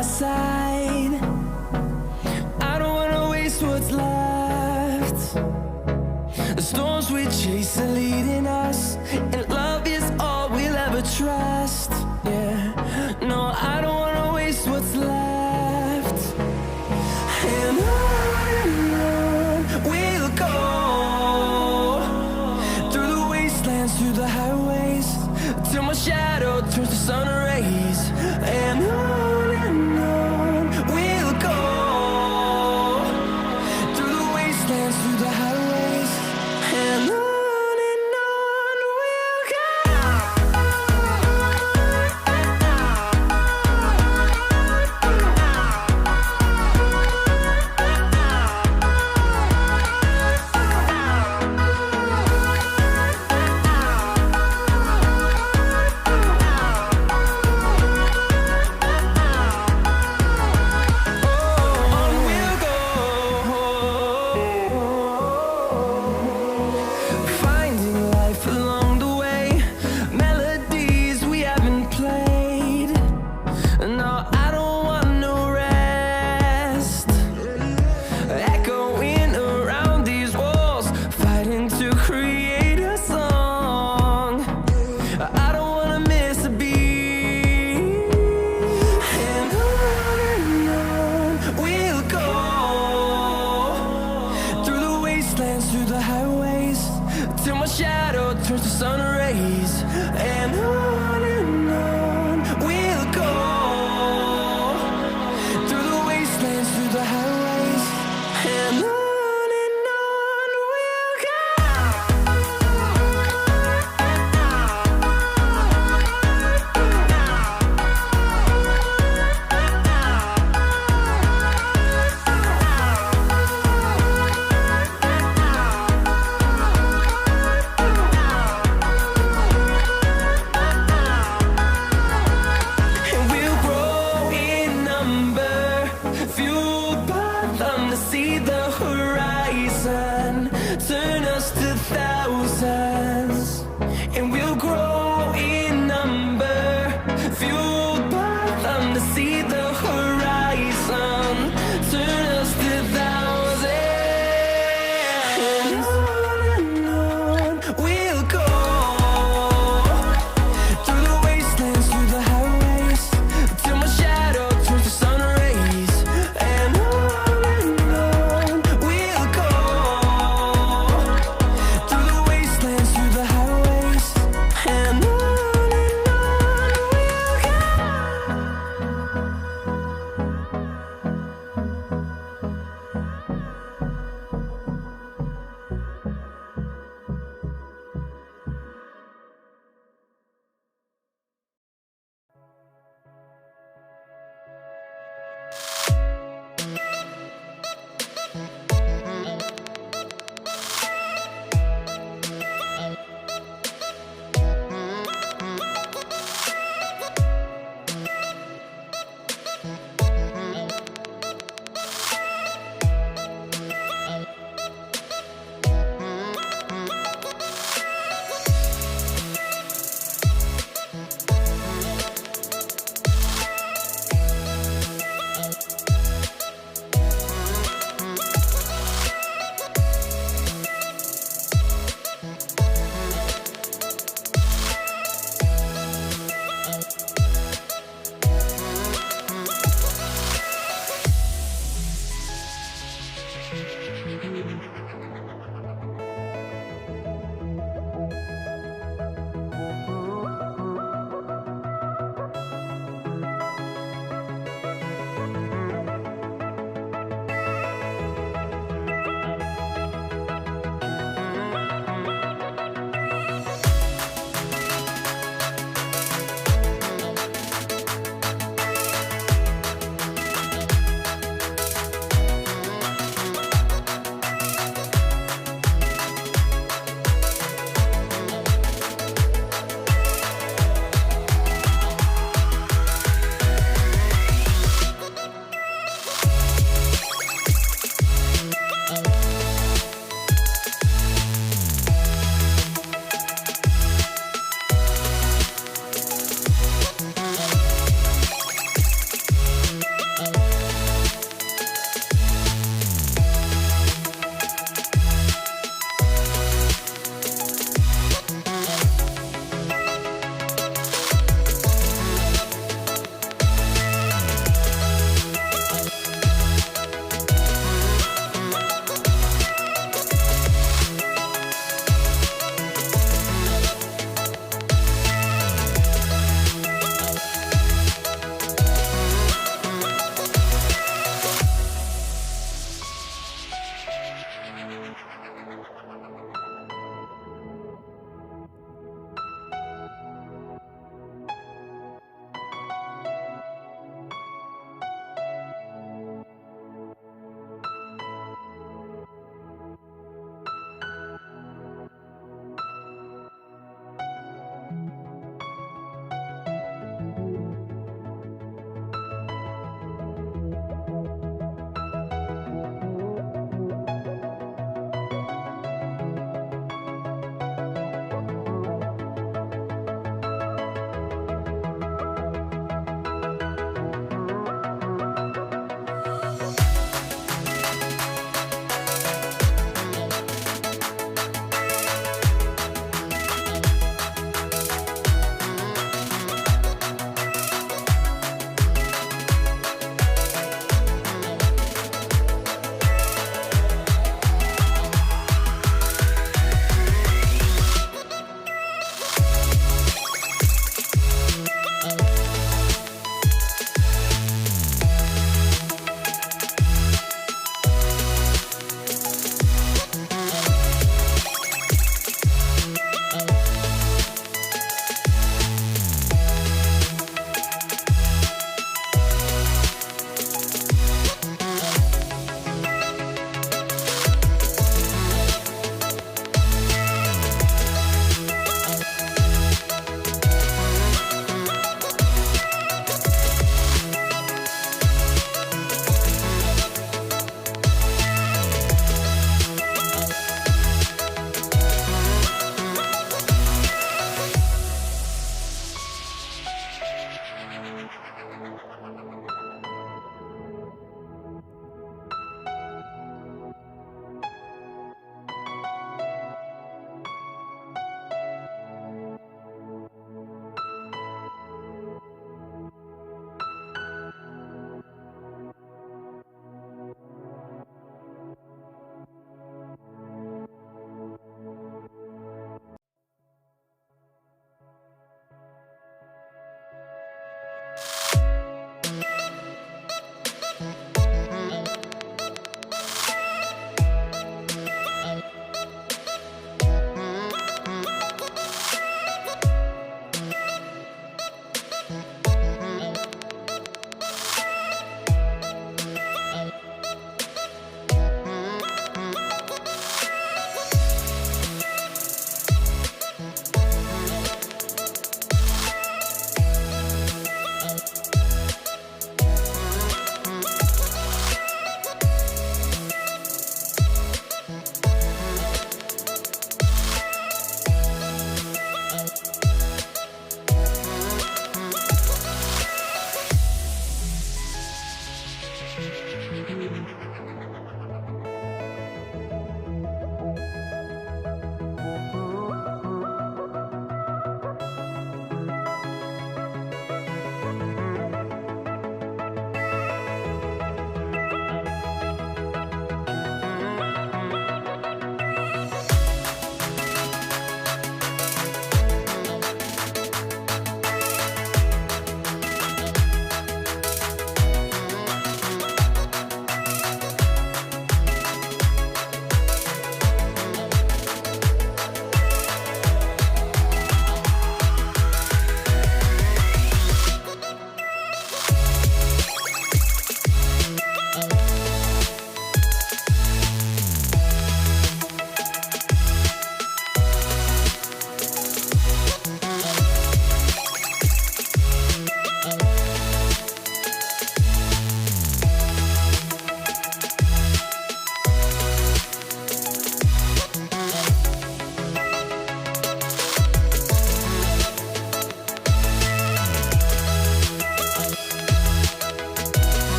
my side. I don't wanna waste what's left. The storms we chase are leading us, and love is all we'll ever trust. Yeah, no, I don't wanna waste what's left. And on we'll go, through the wastelands, through the highways, till my shadow turns to sun rays. And on we'll go, through the wastelands, through the highways, and on we'll go. Finding life along the way, melodies we haven't played. No, I don't want no rest. Echoing around these walls, fighting to create a song. I don't wanna miss a beat. And on we'll go, through the wastelands, through the highways, till my shadow turns to sun rays. And on